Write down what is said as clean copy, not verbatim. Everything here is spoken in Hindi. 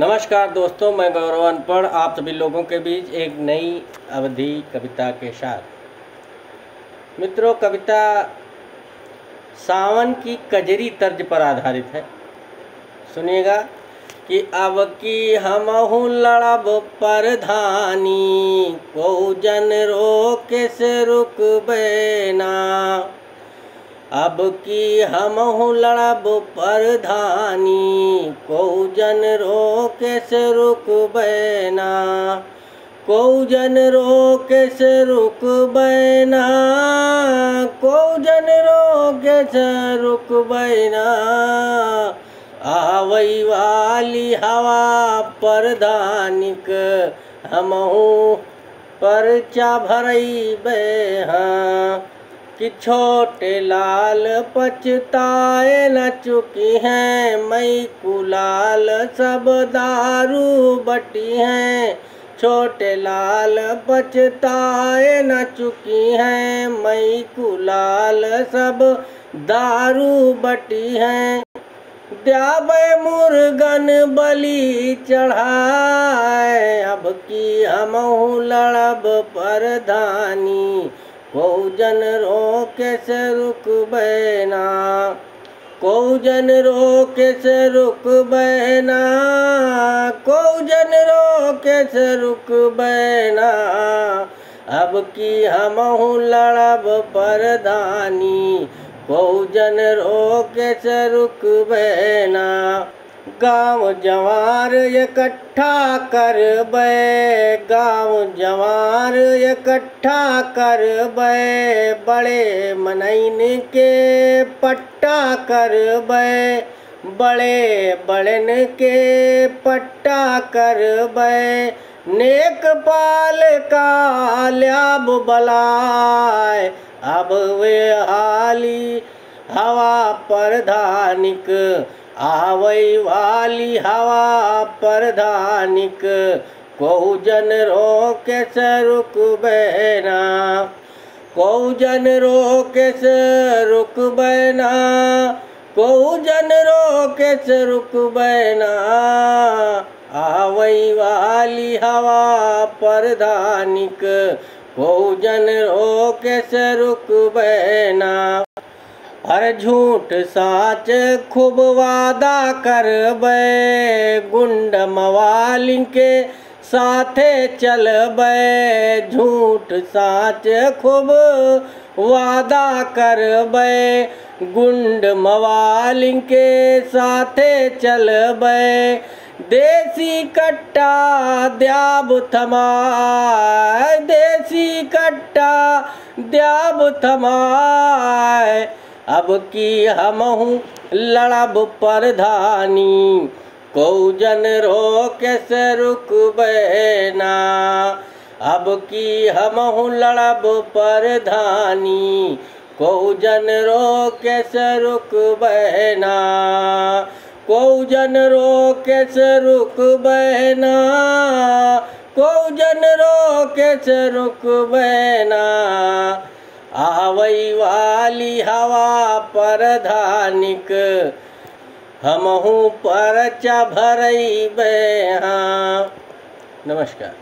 नमस्कार दोस्तों, मैं गौरव अनपढ़ आप सभी लोगों के बीच एक नई अवधि कविता के साथ। मित्रों, कविता सावन की कजरी तर्ज पर आधारित है। सुनिएगा कि अब की हमहु लड़ब परधानी, को जन रोके से रुकबे ना। अब की हमहु लड़ब परधानी, को जन रोके से रुकबे ना। को जन रोके से रुकबे ना, को जन रोके से रुकबे ना। आवई वाली हवा परधानिक, हमहु परचा भरइबे हाँ। कि छोटे लाल पछताए न चुकी हैं, मई कुलाल सब दारू बटी हैं। छोटे लाल पछताए न चुकी हैं, मई कुलाल सब दारू बटी हैं। द्यावे मुर्गन बलि चढ़ाए, अब की हमहु लड़ब परधानी, को जन रोके से रुकबे ना। को जन रोके से रुकबे ना, को जन रोके से रुकबे ना। अब की हमहु लड़ब परधानी, को जन रोके से रुकबे ना। गाँव जवार इकट्ठा करबे, गाँव जवार इकट्ठा करबे। बड़े मनइन के पट्टा करबे, बड़े बड़न के पट्टा करबे। नेक पाल का ल्याब बलाय, अब वे हाली हवा परधानिक। आवई वाली हवा परधानिक, को जन रोके से रुकबे ना। को जन रोके से रुकबे ना, को जन रोके से रुकबे ना। आवई वाली हवा परधानिक, को जन रोके से रुकबे ना। हर झूठ साच खूब वादा करबे, गुंड मवालिन के साथे चलबे। झूठ साच खूब वादा करबे, गुंड मवालिन के साथे चलबे। देसी कट्टा द्याब थमाए, देसी कट्टा द्याब थमाए। अब की हमहु लड़ब परधानी, को जन रोके से रुकबे ना। अब की हमहु लड़ब परधानी, को जन रोके से रुकबे ना। को जन रोके से रुकबे ना, को जन रोके से रुकबे ना। आवई वाली हवा परधानिक, हमहु परचा भरइबे हाँ। नमस्कार।